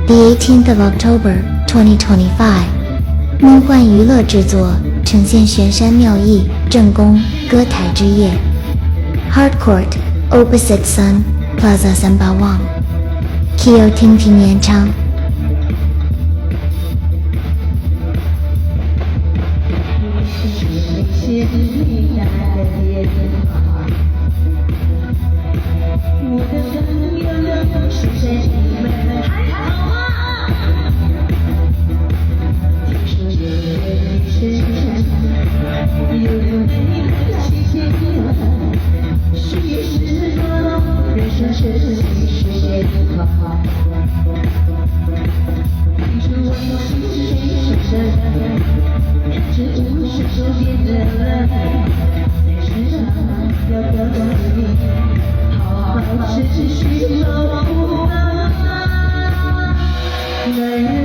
The 18th of October, 2025， 梦幻娱乐制作呈现玄山妙艺正宫歌台之夜 Hardcourt Opposite Sun Plaza Sembawang Kyo 听听演唱。我的朋友是谁？你们还好吗？听说有人身上有美的奇迹，是也是我人生是世界的花。听说我是谁身上，这不是手边的人，在身上要告诉你。好好持续守护吧，男人。